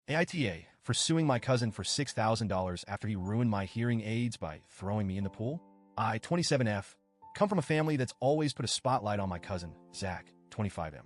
AITA for suing my cousin for $6,000 after he ruined my hearing aids by throwing me in the pool. I, 27F, come from a family that's always put a spotlight on my cousin, Zach, 25M.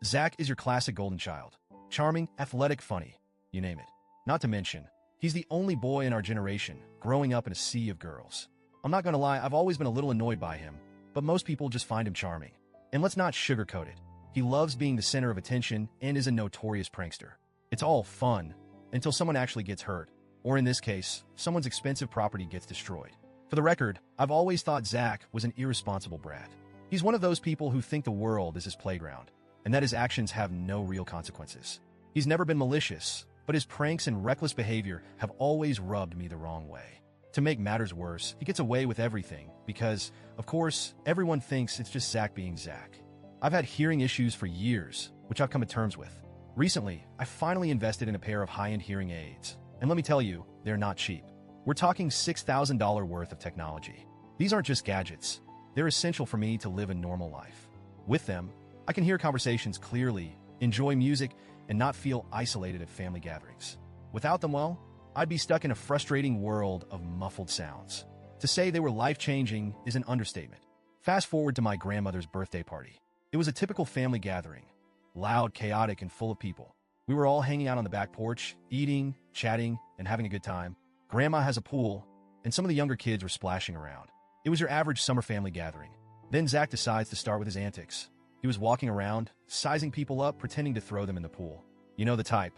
Zach is your classic golden child. Charming, athletic, funny, you name it. Not to mention, he's the only boy in our generation growing up in a sea of girls. I'm not gonna lie, I've always been a little annoyed by him, but most people just find him charming. And let's not sugarcoat it. He loves being the center of attention and is a notorious prankster. It's all fun until someone actually gets hurt, or in this case, someone's expensive property gets destroyed. For the record, I've always thought Zach was an irresponsible brat. He's one of those people who think the world is his playground, and that his actions have no real consequences. He's never been malicious, but his pranks and reckless behavior have always rubbed me the wrong way. To make matters worse, he gets away with everything because, of course, everyone thinks it's just Zach being Zach. I've had hearing issues for years, which I've come to terms with. Recently, I finally invested in a pair of high-end hearing aids, and let me tell you, they're not cheap. We're talking $6,000 worth of technology. These aren't just gadgets. They're essential for me to live a normal life. With them, I can hear conversations clearly, enjoy music, and not feel isolated at family gatherings. Without them, well, I'd be stuck in a frustrating world of muffled sounds. To say they were life-changing is an understatement. Fast forward to my grandmother's birthday party. It was a typical family gathering. Loud, chaotic, and full of people. We were all hanging out on the back porch, eating, chatting, and having a good time. Grandma has a pool, and some of the younger kids were splashing around. It was your average summer family gathering. Then Zach decides to start with his antics. He was walking around, sizing people up, pretending to throw them in the pool. You know the type.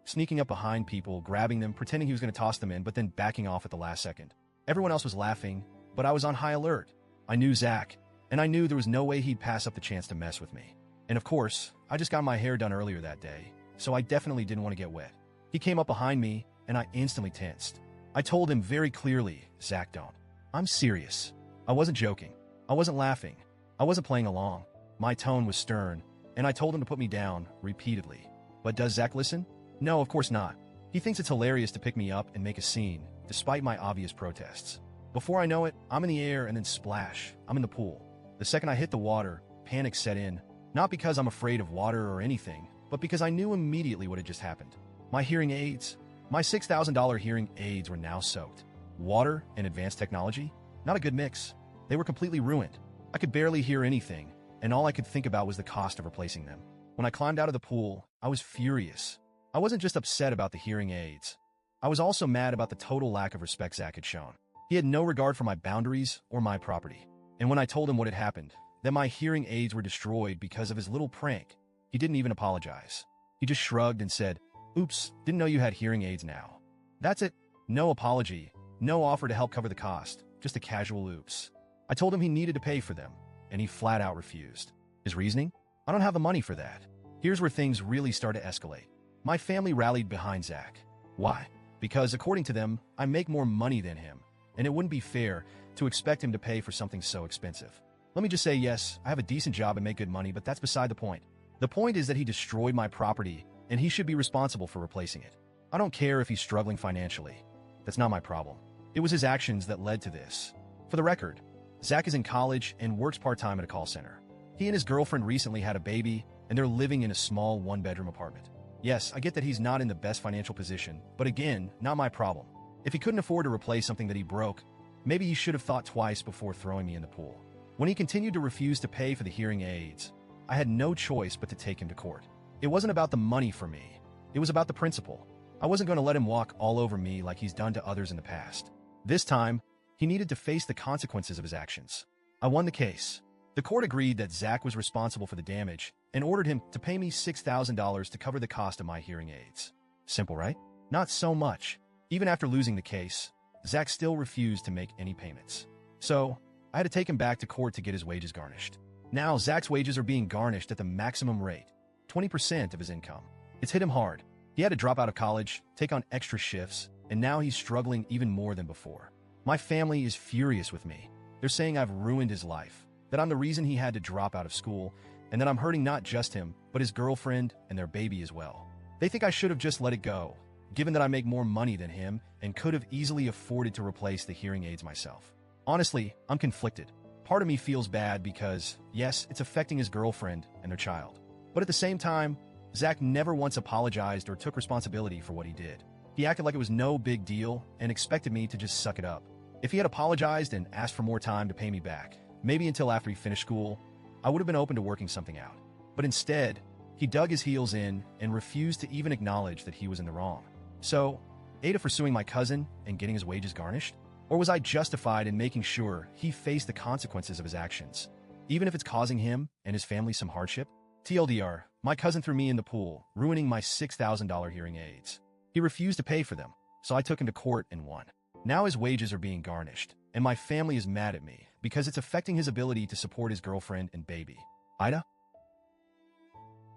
Sneaking up behind people, grabbing them, pretending he was going to toss them in, but then backing off at the last second. Everyone else was laughing, but I was on high alert. I knew Zach, and I knew there was no way he'd pass up the chance to mess with me. And of course, I just got my hair done earlier that day, so I definitely didn't want to get wet. He came up behind me, and I instantly tensed. I told him very clearly, Zach, don't. I'm serious. I wasn't joking. I wasn't laughing. I wasn't playing along. My tone was stern, and I told him to put me down repeatedly. But does Zach listen? No, of course not. He thinks it's hilarious to pick me up and make a scene, despite my obvious protests. Before I know it, I'm in the air and then splash. I'm in the pool. The second I hit the water, panic set in. Not because I'm afraid of water or anything, but because I knew immediately what had just happened. My hearing aids, my $6,000 hearing aids were now soaked. Water and advanced technology? Not a good mix. They were completely ruined. I could barely hear anything, and all I could think about was the cost of replacing them. When I climbed out of the pool, I was furious. I wasn't just upset about the hearing aids. I was also mad about the total lack of respect Zach had shown. He had no regard for my boundaries or my property. And when I told him what had happened, that my hearing aids were destroyed because of his little prank, he didn't even apologize. He just shrugged and said, "Oops, didn't know you had hearing aids now." That's it. No apology, no offer to help cover the cost, just a casual oops. I told him he needed to pay for them, and he flat out refused. His reasoning? I don't have the money for that. Here's where things really start to escalate. My family rallied behind Zach. Why? Because according to them, I make more money than him, and it wouldn't be fair to expect him to pay for something so expensive. Let me just say, yes, I have a decent job and make good money, but that's beside the point. The point is that he destroyed my property, and he should be responsible for replacing it. I don't care if he's struggling financially. That's not my problem. It was his actions that led to this. For the record, Zach is in college and works part-time at a call center. He and his girlfriend recently had a baby, and they're living in a small one-bedroom apartment. Yes, I get that he's not in the best financial position, but again, not my problem. If he couldn't afford to replace something that he broke, maybe he should have thought twice before throwing me in the pool. When he continued to refuse to pay for the hearing aids, I had no choice but to take him to court. It wasn't about the money for me. It was about the principle. I wasn't going to let him walk all over me like he's done to others in the past. This time, he needed to face the consequences of his actions. I won the case. The court agreed that Zach was responsible for the damage and ordered him to pay me $6,000 to cover the cost of my hearing aids. Simple, right? Not so much. Even after losing the case, Zach still refused to make any payments. So, I had to take him back to court to get his wages garnished. Now, Zach's wages are being garnished at the maximum rate, 20% of his income. It's hit him hard. He had to drop out of college, take on extra shifts, and now he's struggling even more than before. My family is furious with me. They're saying I've ruined his life, that I'm the reason he had to drop out of school, and that I'm hurting not just him, but his girlfriend and their baby as well. They think I should have just let it go, given that I make more money than him and could have easily afforded to replace the hearing aids myself. Honestly, I'm conflicted. Part of me feels bad because, yes, it's affecting his girlfriend and their child. But at the same time, Zach never once apologized or took responsibility for what he did. He acted like it was no big deal and expected me to just suck it up. If he had apologized and asked for more time to pay me back, maybe until after he finished school, I would have been open to working something out. But instead, he dug his heels in and refused to even acknowledge that he was in the wrong. So, AITA for suing my cousin and getting his wages garnished? Or was I justified in making sure he faced the consequences of his actions, even if it's causing him and his family some hardship? TLDR, my cousin threw me in the pool, ruining my $6,000 hearing aids. He refused to pay for them, so I took him to court and won. Now his wages are being garnished, and my family is mad at me because it's affecting his ability to support his girlfriend and baby. AITA?